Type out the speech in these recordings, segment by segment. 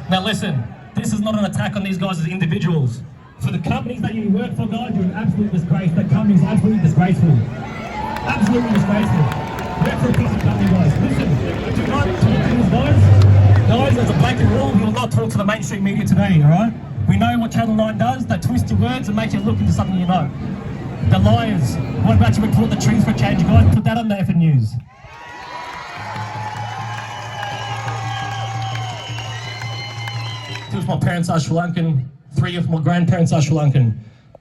Now listen, this is not an attack on these guys as individuals. For the companies that you work for, guys, you're an absolute disgrace. That company's absolutely disgraceful. Absolutely disgraceful. Work for a piece of company, guys. Listen, do not talk to these guys. Guys, as a blanket rule, we will not talk to the mainstream media today, alright? We know what Channel 9 does. They twist your words and make you look into something you know. The liars. What about you report the trees for change, guys? Put that on the effing news. Two of my parents are Sri Lankan. 3 of my grandparents are Sri Lankan.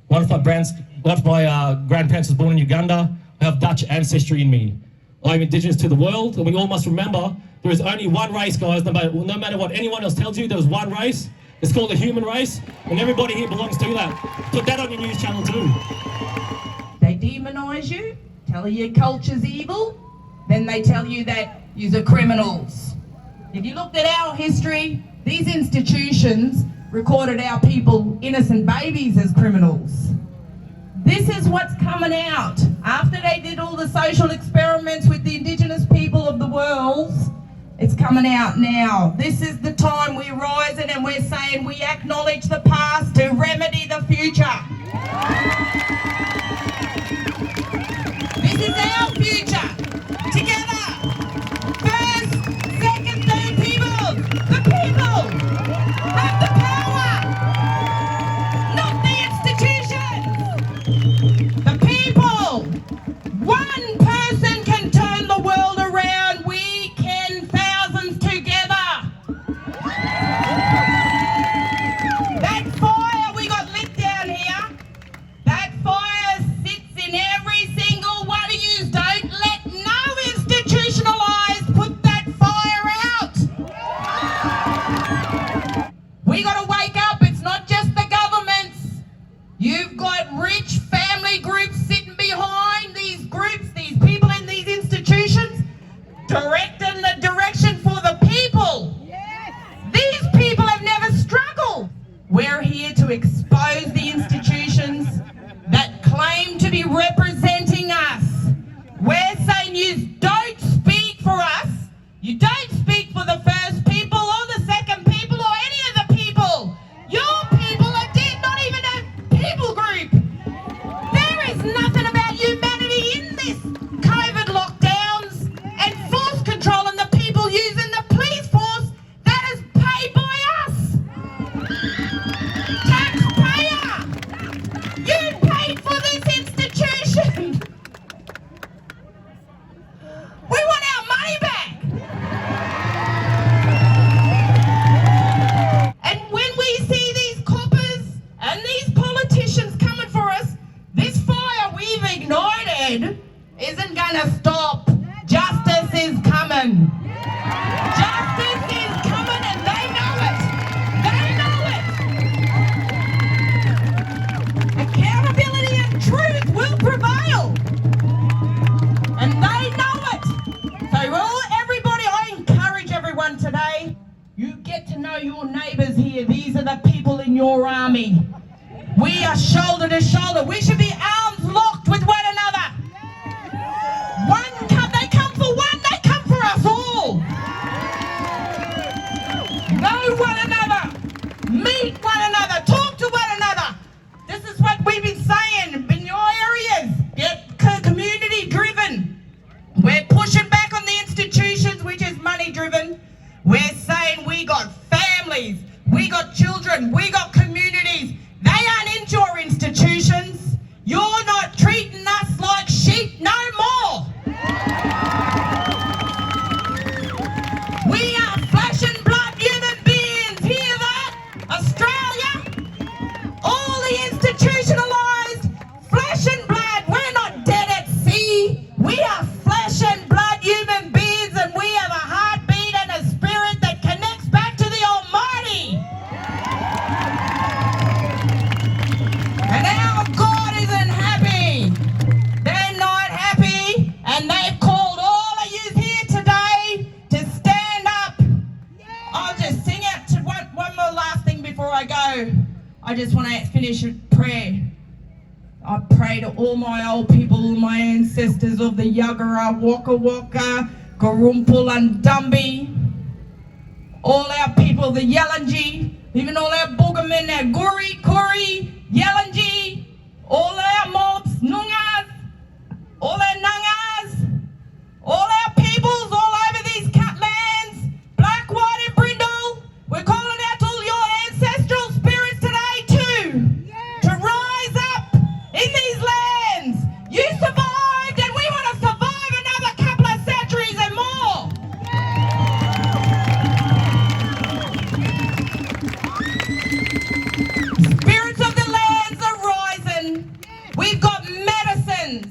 One of my grandparents was born in Uganda. I have Dutch ancestry in me. I'm indigenous to the world, and we all must remember there is only one race, guys. No matter what anyone else tells you, there is one race. It's called the human race, and everybody here belongs to that. Put that on your news channel too. They demonise you, tell you your culture's evil, then they tell you that you're criminals. If you looked at our history, these institutions recorded our people, innocent babies, as criminals. This is what's coming out. After they did all the social experiments with the Indigenous people of the world, it's coming out now. This is the time we're rising and we're saying we acknowledge the past to remedy the future. This is our future. Together. First, second, third people. The people have the power. Not the institutions. The people. One person can turn the world around. We can thousands together. That fire we got lit down here, that fire sits in every single one of you. Don't let no institutionalised put that fire out. We got to wake up. It's not just the governments. You've got rich family groups sitting behind these groups, these people in these institutions, directing the direction for the people. These people have never struggled. We're here to expose the institutions that claim to be representing us. We're saying you don't speak for us. You don't speak for the first people or the second people or any of the people. Your people are dead, not even a people group. There is nothing about humanity in this COVID lockdowns and force control and the people using the police force that is paid by us. Taxpayer! You paid for this institution! We want our money back! And when we see these coppers and these politicians coming for us, this fire we've ignited isn't gonna stop. Justice is coming. Justice is coming and they know it. They know it. Accountability and truth will prevail. And they know it. So everybody, I encourage everyone today, you get to know your neighbours here. These are the people in your army. We are shoulder to shoulder. We should be arms locked with one another. They come for one, they come for us all. Know one another. Meet one another. Talk to one another. This is what we've been saying in your areas. Get community driven. We're pushing back on the institutions, which is money driven. We're saying we got families, we got children, we got communities. They aren't into our institutions. You're not treating us like sheep no more. We are flesh and blood human beings. Hear that? Australia? All the institutionalised flesh and blood. We're not dead at sea. We are flesh and blood human beings, and we have a heartbeat and a spirit that connects back to the Almighty. And our God isn't happy. They're not happy, and they've called all of you here today to stand up. I'll just sing out to one more last thing before I go. I just want to finish with prayer. I pray to all my old people, all my ancestors of the Yuggera, Waka Waka, Garumpul and Dumbi. all our people, the Yalanji, even all our Boogamen, our Guri, Kuri, Yalanji, all our mobs, Nungas, all our Nangas, all our peoples all over these cut lands, black, white and brindle. We're calling out to all your ancestral spirits today too, to rise up in these lands. You survived and we want to survive another couple of centuries and more. Spirits of the lands are rising. We've got medicines.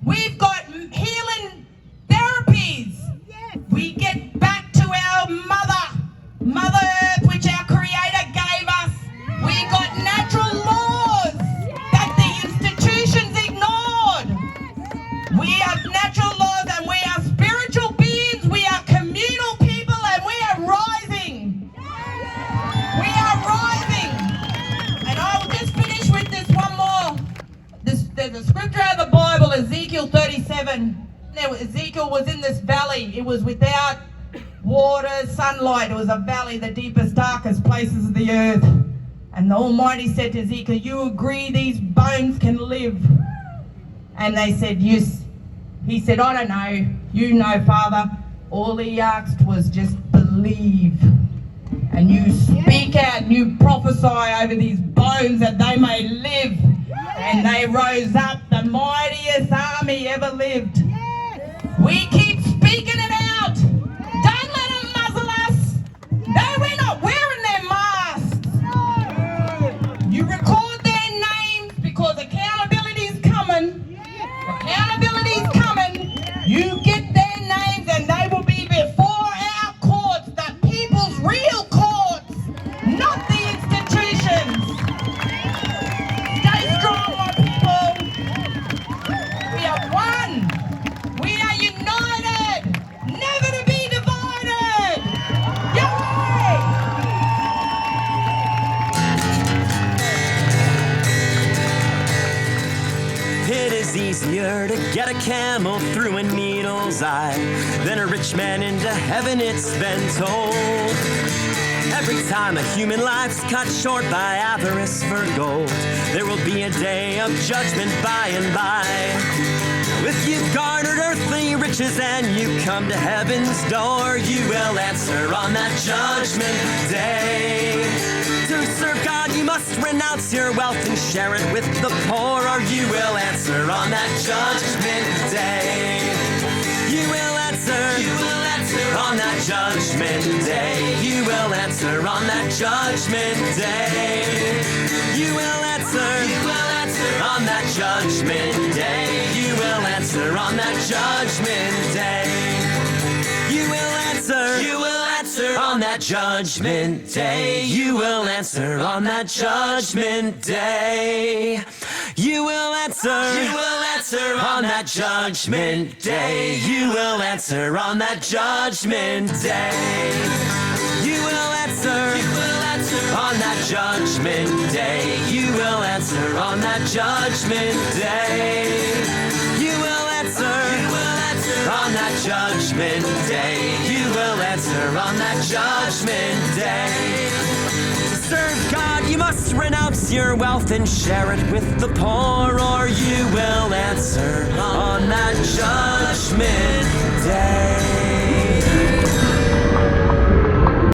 We've got healing therapies. We get back to our Mother Earth, which our Creator gave us. We got natural laws that the institutions ignored. We have natural laws and we are spiritual beings. We are communal people and we are rising. We are rising. And I will just finish with this one more. There's a scripture out of the Bible, Ezekiel 37. Ezekiel was in this valley. It was without water, sunlight. It was a valley, the deepest, darkest places of the earth. And the Almighty said to Ezekiel, you agree these bones can live? And they said, yes. He said, I don't know. You know, Father. All he asked was just believe. And you speak out and you prophesy over these bones that they may live. And they rose up, the mightiest army ever lived. We keep speaking it out. Don't let them muzzle us. No, we're not wearing their masks. You record their names because accountability's coming. Accountability's coming. You get their names and they will be before our courts, the people's real courts, not the institutions. Stay strong, my people. We are one. We are united, never to be divided. Yay! It is easier to get a camel through a needle's eye than a rich man into heaven, it's been told. Every time a human life's cut short by avarice for gold, there will be a day of judgment by and by. If you've garnered earthly riches and you come to heaven's door, you will answer on that judgment day. To serve God, you must renounce your wealth and share it with the poor, or you will answer on that judgment day. You will answer on that judgment day. You will answer on that judgment day. You will answer on that judgment day. You will answer on that judgment day. You will answer on that judgment day. You will answer on that judgment day. You will answer on that judgment day. You will answer on that judgment day. You will answer on that judgment day. You will answer on that judgment day. You will answer on that judgment day. You will answer on that judgment day. To serve God, you must renounce your wealth and share it with the poor, or you will answer on that judgment day.